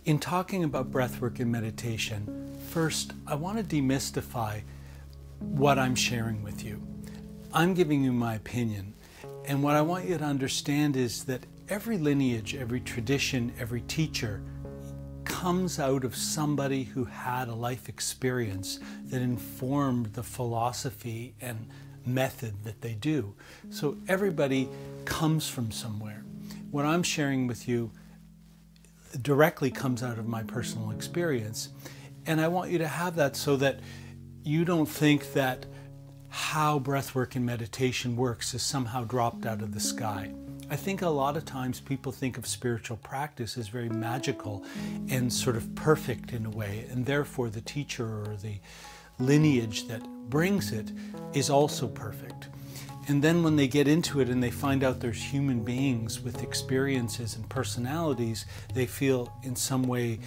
In talking about breathwork and meditation, first, I want to demystify what I'm sharing with you. I'm giving you my opinion, and what I want you to understand is that every lineage, every tradition, every teacher comes out of somebody who had a life experience that informed the philosophy and method that they do. So everybody comes from somewhere. What I'm sharing with you directly comes out of my personal experience. And I want you to have that so that you don't think that how breathwork and meditation works is somehow dropped out of the sky. I think a lot of times people think of spiritual practice as very magical and sort of perfect in a way, and therefore the teacher or the lineage that brings it is also perfect. And then when they get into it and they find out there's human beings with experiences and personalities, they feel in some way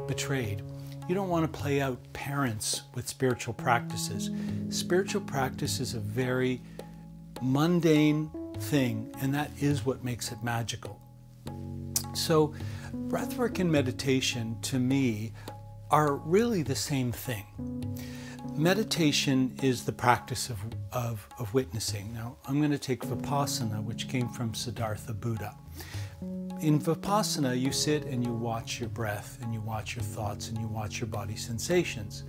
betrayed. You don't want to play out parents with spiritual practices. Spiritual practice is a very mundane thing, and that is what makes it magical. So breathwork and meditation, to me, are really the same thing. Meditation is the practice of witnessing. Now, I'm going to take Vipassana, which came from Siddhartha Buddha. In Vipassana, you sit and you watch your breath, and you watch your thoughts, and you watch your body sensations.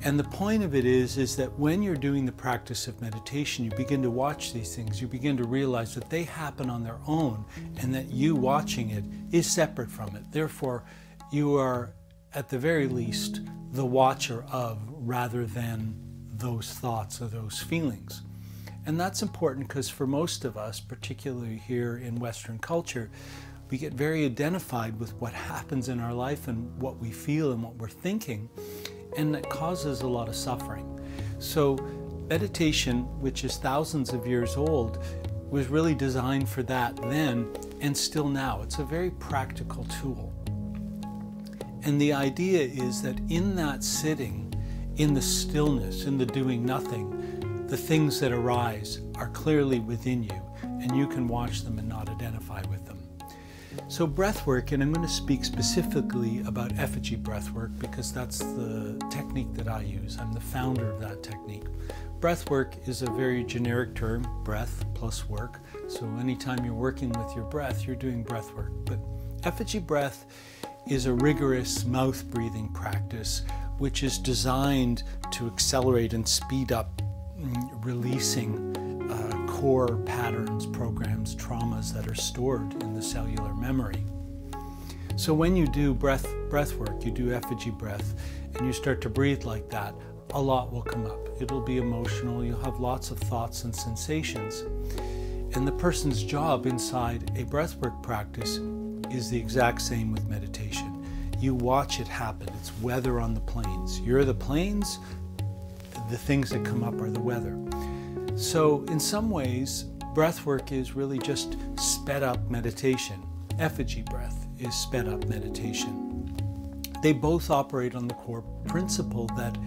And the point of it is that when you're doing the practice of meditation, you begin to watch these things. You begin to realize that they happen on their own, and that you watching it is separate from it. Therefore, you are, at the very least, the watcher of, rather than those thoughts or those feelings. And that's important because for most of us, particularly here in Western culture, we get very identified with what happens in our life and what we feel and what we're thinking, and that causes a lot of suffering. So meditation, which is thousands of years old, was really designed for that then and still now. It's a very practical tool. And the idea is that in that sitting, in the stillness, in the doing nothing, the things that arise are clearly within you, and you can watch them and not identify with them. So breathwork, and I'm going to speak specifically about effigy breathwork because that's the technique that I use. I'm the founder of that technique. Breathwork is a very generic term, breath plus work. So anytime you're working with your breath, you're doing breathwork. But effigy breath is a rigorous mouth breathing practice which is designed to accelerate and speed up releasing core patterns, programs, traumas that are stored in the cellular memory. So when you do breath work, you do effigy breath, and you start to breathe like that, a lot will come up. It'll be emotional, you'll have lots of thoughts and sensations. And the person's job inside a breathwork practice is the exact same with meditation. You watch it happen. It's weather on the plains. You're the plains, the things that come up are the weather. So in some ways, breathwork is really just sped up meditation. Effigy breath is sped up meditation. They both operate on the core principle that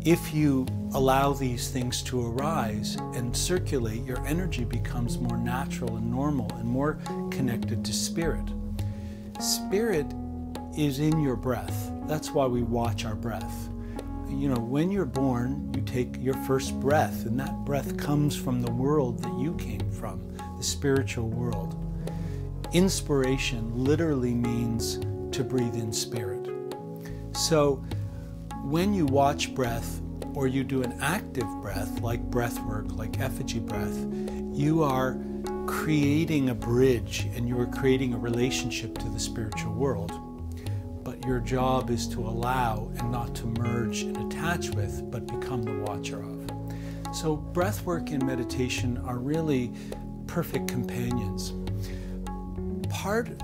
if you allow these things to arise and circulate, your energy becomes more natural and normal and more connected to spirit. Spirit is in your breath. That's why we watch our breath. You know, when you're born, you take your first breath, and that breath comes from the world that you came from, the spiritual world. Inspiration literally means to breathe in spirit. So when you watch breath, or you do an active breath, like breath work, like effigy breath, you are creating a bridge, and you are creating a relationship to the spiritual world. But your job is to allow and not to merge and attach with, but become the watcher of. So breathwork and meditation are really perfect companions.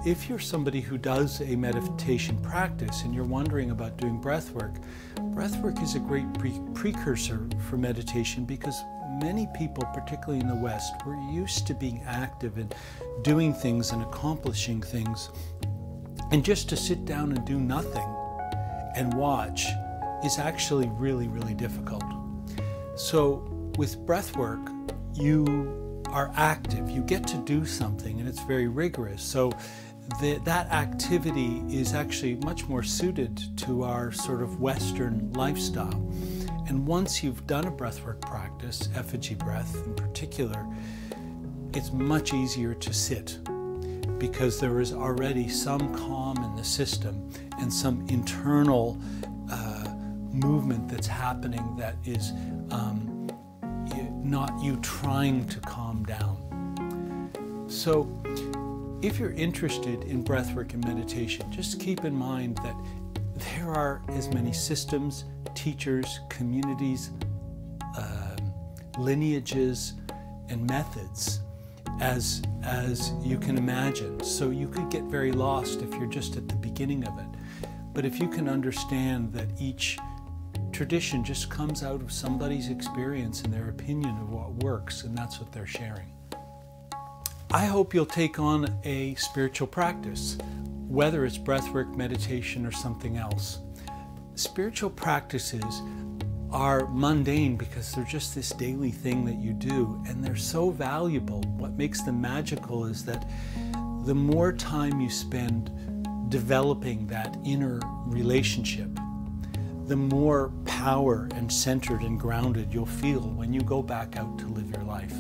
If you're somebody who does a meditation practice and you're wondering about doing breathwork is a great precursor for meditation because many people, particularly in the West, were used to being active and doing things and accomplishing things. And just to sit down and do nothing and watch is actually really, really difficult. So with breathwork, you are active, you get to do something, and it's very rigorous. So that activity is actually much more suited to our sort of Western lifestyle. And once you've done a breathwork practice, effigy breath in particular, it's much easier to sit because there is already some calm in the system and some internal movement that's happening that is not you trying to calm down. So if you're interested in breathwork and meditation, just keep in mind that there are as many systems, teachers, communities, lineages, and methods as you can imagine. So you could get very lost if you're just at the beginning of it. But if you can understand that each tradition just comes out of somebody's experience and their opinion of what works, and that's what they're sharing. I hope you'll take on a spiritual practice, whether it's breathwork, meditation, or something else. Spiritual practices are mundane because they're just this daily thing that you do, and they're so valuable. What makes them magical is that the more time you spend developing that inner relationship, the more power and centered and grounded you'll feel when you go back out to live your life.